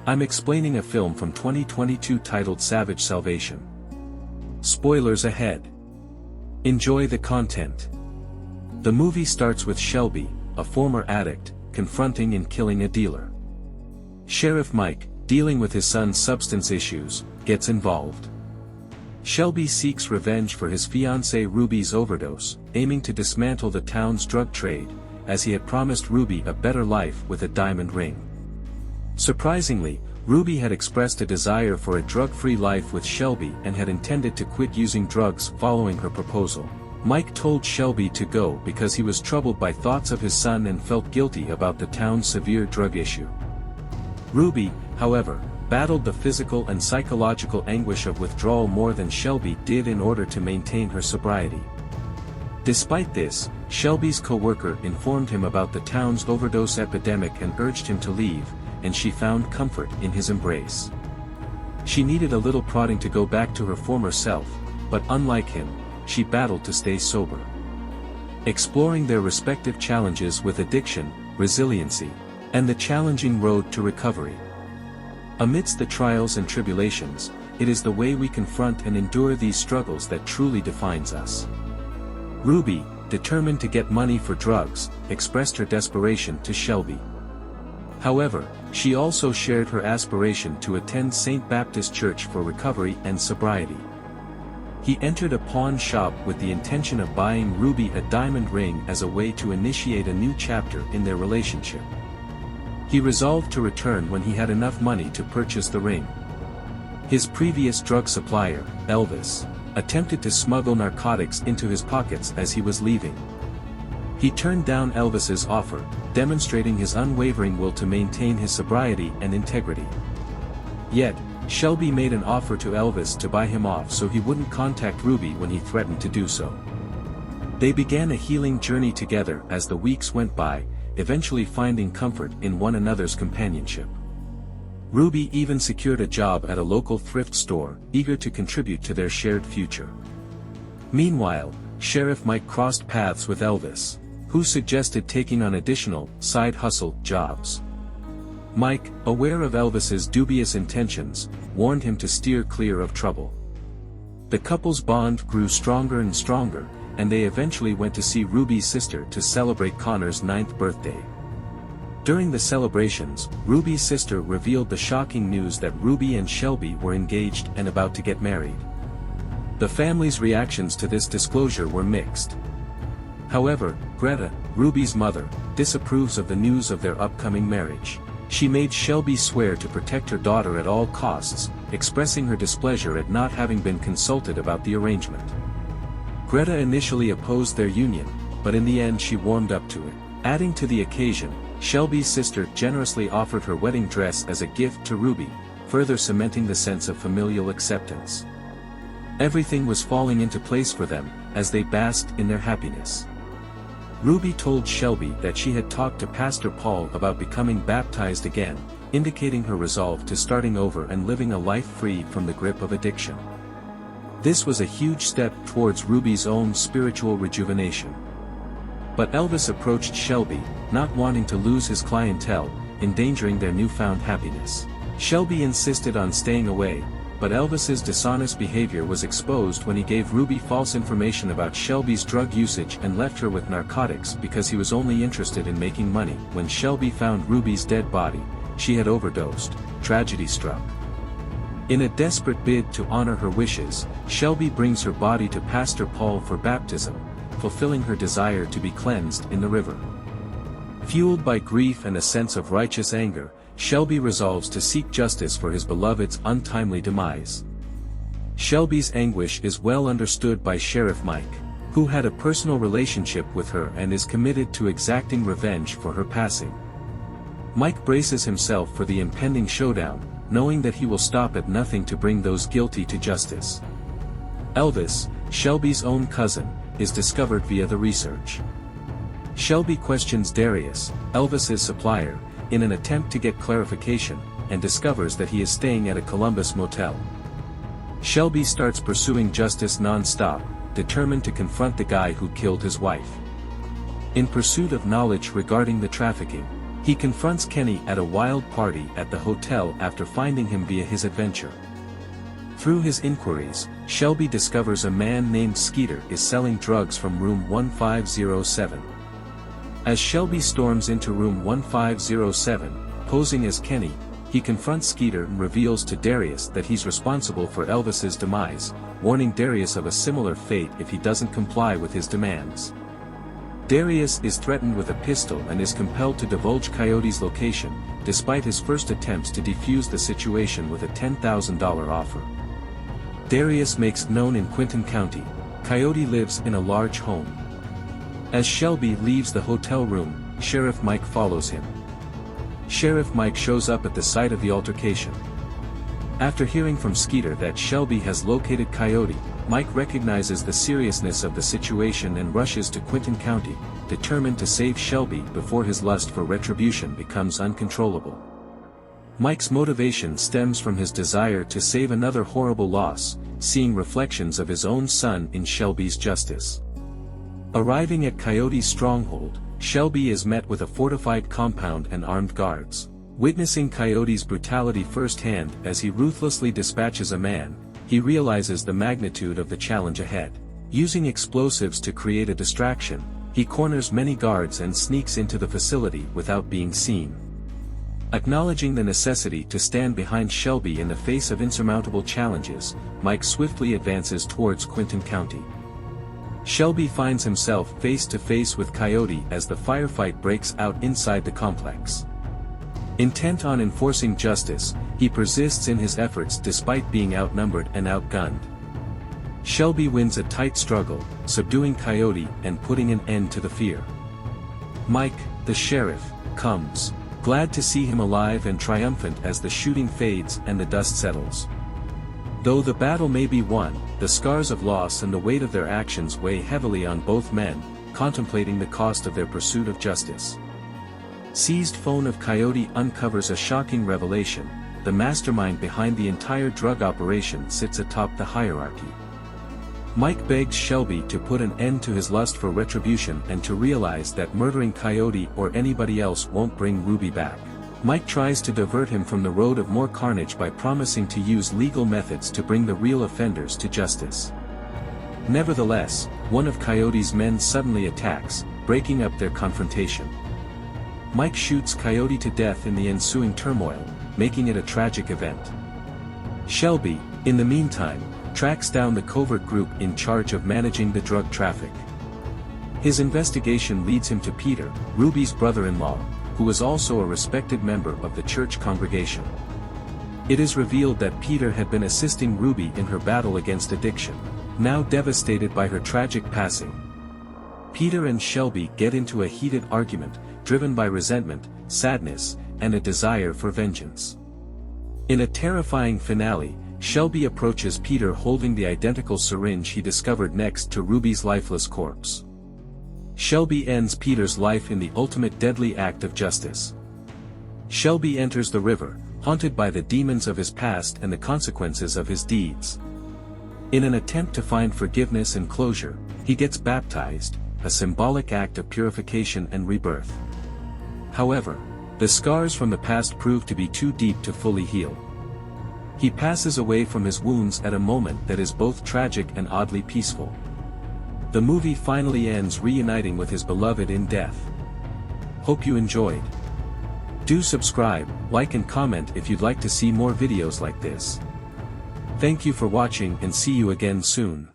I'm explaining a film from 2022 titled Savage Salvation. Spoilers ahead. Enjoy the content. The movie starts with Shelby, a former addict, confronting and killing a dealer. Sheriff Mike, dealing with his son's substance issues, gets involved. Shelby seeks revenge for his fiancée Ruby's overdose, aiming to dismantle the town's drug trade, as he had promised Ruby a better life with a diamond ring. Surprisingly, Ruby had expressed a desire for a drug-free life with Shelby and had intended to quit using drugs following her proposal. Mike told Shelby to go because he was troubled by thoughts of his son and felt guilty about the town's severe drug issue. Ruby, however, battled the physical and psychological anguish of withdrawal more than Shelby did in order to maintain her sobriety. Despite this, Shelby's co-worker informed him about the town's overdose epidemic and urged him to leave, and she found comfort in his embrace. She needed a little prodding to go back to her former self, but unlike him, she battled to stay sober. Exploring their respective challenges with addiction, resiliency, and the challenging road to recovery. Amidst the trials and tribulations, it is the way we confront and endure these struggles that truly defines us. Ruby, determined to get money for drugs, expressed her desperation to Shelby. However, she also shared her aspiration to attend St. Baptist Church for recovery and sobriety. He entered a pawn shop with the intention of buying Ruby a diamond ring as a way to initiate a new chapter in their relationship. He resolved to return when he had enough money to purchase the ring. His previous drug supplier, Elvis, attempted to smuggle narcotics into his pockets as he was leaving. He turned down Elvis's offer, demonstrating his unwavering will to maintain his sobriety and integrity. Yet, Shelby made an offer to Elvis to buy him off so he wouldn't contact Ruby when he threatened to do so. They began a healing journey together as the weeks went by, eventually finding comfort in one another's companionship. Ruby even secured a job at a local thrift store, eager to contribute to their shared future. Meanwhile, Sheriff Mike crossed paths with Elvis, who suggested taking on additional, side hustle, jobs. Mike, aware of Elvis's dubious intentions, warned him to steer clear of trouble. The couple's bond grew stronger and stronger, and they eventually went to see Ruby's sister to celebrate Connor's 9th birthday. During the celebrations, Ruby's sister revealed the shocking news that Ruby and Shelby were engaged and about to get married. The family's reactions to this disclosure were mixed. However, Greta, Ruby's mother, disapproves of the news of their upcoming marriage. She made Shelby swear to protect her daughter at all costs, expressing her displeasure at not having been consulted about the arrangement. Greta initially opposed their union, but in the end she warmed up to it. Adding to the occasion, Shelby's sister generously offered her wedding dress as a gift to Ruby, further cementing the sense of familial acceptance. Everything was falling into place for them, as they basked in their happiness. Ruby told Shelby that she had talked to Pastor Paul about becoming baptized again, indicating her resolve to starting over and living a life free from the grip of addiction. This was a huge step towards Ruby's own spiritual rejuvenation. But Elvis approached Shelby, not wanting to lose his clientele, endangering their newfound happiness. Shelby insisted on staying away, but Elvis's dishonest behavior was exposed when he gave Ruby false information about Shelby's drug usage and left her with narcotics because he was only interested in making money. When Shelby found Ruby's dead body, she had overdosed. Tragedy struck. In a desperate bid to honor her wishes, Shelby brings her body to Pastor Paul for baptism, fulfilling her desire to be cleansed in the river. Fueled by grief and a sense of righteous anger, Shelby resolves to seek justice for his beloved's untimely demise. Shelby's anguish is well understood by Sheriff Mike, who had a personal relationship with her and is committed to exacting revenge for her passing. Mike braces himself for the impending showdown, knowing that he will stop at nothing to bring those guilty to justice. Elvis, Shelby's own cousin, is discovered via the research. Shelby questions Darius, Elvis's supplier, in an attempt to get clarification, and discovers that he is staying at a Columbus motel. Shelby starts pursuing justice non-stop, determined to confront the guy who killed his wife. In pursuit of knowledge regarding the trafficking, He confronts Kenny at a wild party at the hotel after finding him via his adventure. Through his inquiries, Shelby discovers a man named Skeeter is selling drugs from room 1507. As Shelby storms into room 1507, posing as Kenny, he confronts Skeeter and reveals to Darius that he's responsible for Elvis's demise, warning Darius of a similar fate if he doesn't comply with his demands. Darius is threatened with a pistol and is compelled to divulge Coyote's location, despite his first attempts to defuse the situation with a $10,000 offer. Darius makes known in Quinton County, Coyote lives in a large home. As Shelby leaves the hotel room, Sheriff Mike follows him. Sheriff Mike shows up at the site of the altercation. After hearing from Skeeter that Shelby has located Coyote, Mike recognizes the seriousness of the situation and rushes to Quinton County, determined to save Shelby before his lust for retribution becomes uncontrollable. Mike's motivation stems from his desire to save another horrible loss, seeing reflections of his own son in Shelby's justice. Arriving at Coyote's stronghold, Shelby is met with a fortified compound and armed guards. Witnessing Coyote's brutality firsthand as he ruthlessly dispatches a man, he realizes the magnitude of the challenge ahead. Using explosives to create a distraction, he corners many guards and sneaks into the facility without being seen. Acknowledging the necessity to stand behind Shelby in the face of insurmountable challenges, Mike swiftly advances towards Quinton County. Shelby finds himself face to face with Coyote as the firefight breaks out inside the complex. Intent on enforcing justice, he persists in his efforts despite being outnumbered and outgunned. Shelby wins a tight struggle, subduing Coyote and putting an end to the fear. Mike, the sheriff, comes, glad to see him alive and triumphant as the shooting fades and the dust settles. Though the battle may be won, the scars of loss and the weight of their actions weigh heavily on both men, contemplating the cost of their pursuit of justice. Seized phone of Coyote uncovers a shocking revelation: the mastermind behind the entire drug operation sits atop the hierarchy. Mike begs Shelby to put an end to his lust for retribution and to realize that murdering Coyote or anybody else won't bring Ruby back. Mike tries to divert him from the road of more carnage by promising to use legal methods to bring the real offenders to justice. Nevertheless, one of Coyote's men suddenly attacks, breaking up their confrontation. Mike shoots Coyote to death in the ensuing turmoil, making it a tragic event. Shelby, in the meantime, tracks down the covert group in charge of managing the drug traffic. His investigation leads him to Peter, Ruby's brother-in-law, who is also a respected member of the church congregation. It is revealed that Peter had been assisting Ruby in her battle against addiction, now devastated by her tragic passing. Peter and Shelby get into a heated argument, driven by resentment, sadness, and a desire for vengeance. In a terrifying finale, Shelby approaches Peter holding the identical syringe he discovered next to Ruby's lifeless corpse. Shelby ends Peter's life in the ultimate deadly act of justice. Shelby enters the river, haunted by the demons of his past and the consequences of his deeds. In an attempt to find forgiveness and closure, he gets baptized, a symbolic act of purification and rebirth. However, the scars from the past prove to be too deep to fully heal. He passes away from his wounds at a moment that is both tragic and oddly peaceful. The movie finally ends reuniting with his beloved in death. Hope you enjoyed. Do subscribe, like and comment if you'd like to see more videos like this. Thank you for watching and see you again soon.